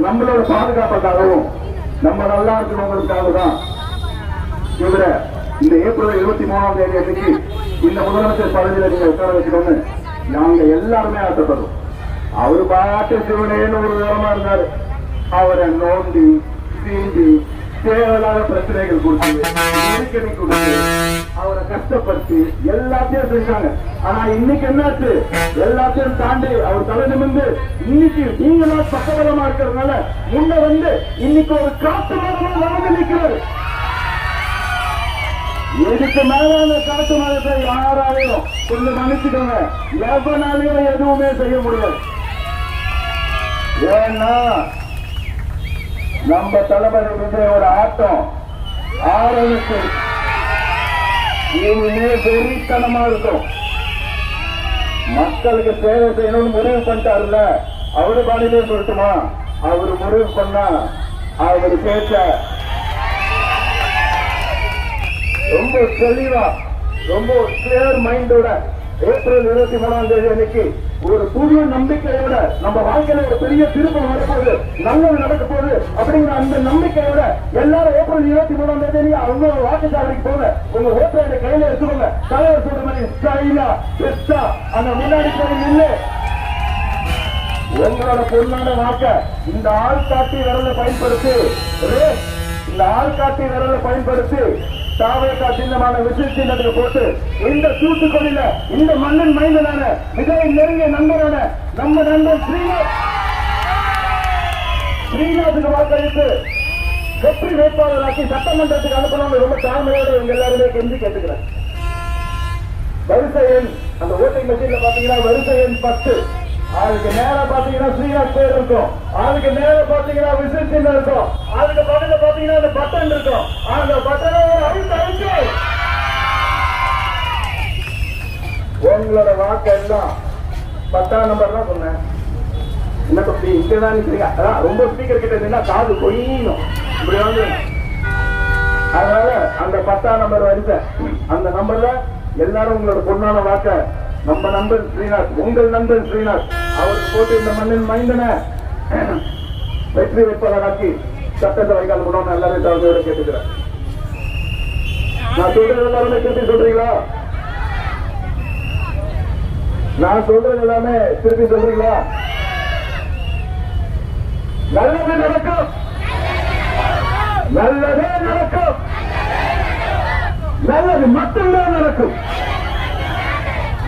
நம்மளோட பாதுகாப்புக்காகவும் நம்ம நல்லா இருக்கணுங்கிறதுக்காக தான் இவர இந்த ஏப்ரல் 23ஆம் தேதி அன்னைக்கு இந்த முதலமைச்சர் பதவியில நீங்க உட்கார வச்சுக்கணும்னு நாங்க எல்லாருமே ஆசைப்படுறோம். அவரு பாட்டு சிவனேன்னு ஒரு விவரமா இருந்தாரு. அவரை நோண்டி சீண்டி தேவையில்லாத பிரச்சனைகள் கொடுத்து நெருக்கடி கொடுத்து அவரை கஷ்டப்படுத்தி எல்லாத்தையும் செஞ்சாங்க. ஆனா இன்னைக்கு என்னாச்சு? எல்லாத்தையும் தாண்டி அவர் தலை நிமிர்ந்து இன்னைக்கு நீங்களா பக்கபலமா இருக்கிறதுனால முன்ன வந்து இன்னைக்கு ஒரு காட்டு மரமா வளர்ந்து நிற்கிறாரு. இதுக்கு மேல அந்த காட்டு மரத்தை யாராலையும் கொஞ்சம் மன்னிச்சுக்கோங்க, எவனாலையும் எதுவுமே செய்ய முடியாது. ஏன்னா நம்ம தளபதி விஜயோட ஆட்டம் ஆரம்பிச்சு இனிமே வெறித்தனமா இருக்கும். மக்களுக்கு சேவை செய்யணும்னு முடிவு பண்ணிட்டாருல, அவரு பாடியிலே சொல்லட்டுமா? அவரு முடிவு பண்ணா அவரு பேச ரொம்ப தெளிவா ரொம்ப கிளியர் மைண்டோட ஏப்ரல் 23ஆம் தேதி அன்னைக்கு ஒரு புதிய நம்பிக்கையோட நம்ம வாழ்க்கையில ஒரு பெரிய திருப்பம் வரப்போகுது, நல்லது நடக்க போகுது அப்படிங்கிற அந்த நம்பிக்கையோட எல்லாரும் ஏப்ரல் 23ஆம் தேதி அவங்க வாக்குச்சாவடிக்கு போங்க. உங்க ஓட்டுநரை கையில எடுத்துக்கோங்க. தலைவர் சொல்ற மாதிரி ஸ்டைலா பெஸ்டா அந்த முன்னாடி போய் நின்று உங்களோட பொருளான வாக்க இந்த ஆள்காட்டி விரலை பயன்படுத்தி இந்த ஆள்காட்டி விரலை பயன்படுத்தி தாவேகா சின்னமான விசில் சின்னத்துக்கு போட்டு இந்த தூத்துக்குடியில இந்த மண்ணின் மைந்தனான மிக நெருங்கிய நண்பரான நம்ம நண்பன் ஸ்ரீநாத்துக்கு வாக்களித்து வெற்றி வேட்பாளராக்கி சட்டமன்றத்துக்கு அனுப்பணும் ரொம்ப தாழ்மையோடு எங்க எல்லாருமே கெஞ்சி கேட்டுக்கிறேன். வரிசை எண் அந்த ஓட்டிங் மெஷின்ல பாத்தீங்கன்னா வரிசை எண் 10, அதுக்கு நேரம் பாத்தீங்கன்னா ஸ்ரீநாத் பேர் இருக்கும், அதுக்கு நேரம் பாத்தீங்கன்னா விசில் சின்னம் இருக்கும், அதுக்கு பக்கத்துல பாத்தீங்கன்னா அந்த பட்டன் இருக்கும். அந்த பட்டனை அழித்து உங்களோட வாக்கு எல்லாம் 10ஆம் நம்பர் தான் சொன்னேன். என்ன தம்பி இங்கதான் நிக்கிறீங்க? அதான் ரொம்ப ஸ்பீக்கர் கிட்ட இருந்தா காது கொய்யணும் இப்படி வந்து. அதனால அந்த 10ஆம் நம்பர் வரிசை அந்த நம்பர்ல எல்லாரும் உங்களோட பொண்ணான வாக்க நம்ம நண்பன் ஸ்ரீநாத், உங்கள் நண்பன் ஸ்ரீநாத் அவருக்கு போட்டு இந்த மண்ணின் மைந்தன வெற்றி வேட்பாளராக்கி சட்டத்தை வைக்கால் கூட எல்லாரும் தவிர கேட்டுக்கிறேன். நான் சொல்றது எல்லாருமே திருப்பி சொல்றீங்களா? நான் சொல்றது எல்லாமே திருப்பி சொல்றீங்களா? நல்லது நடக்கும், நல்லதே நடக்கும், நல்லது மட்டும்தான் நடக்கும்.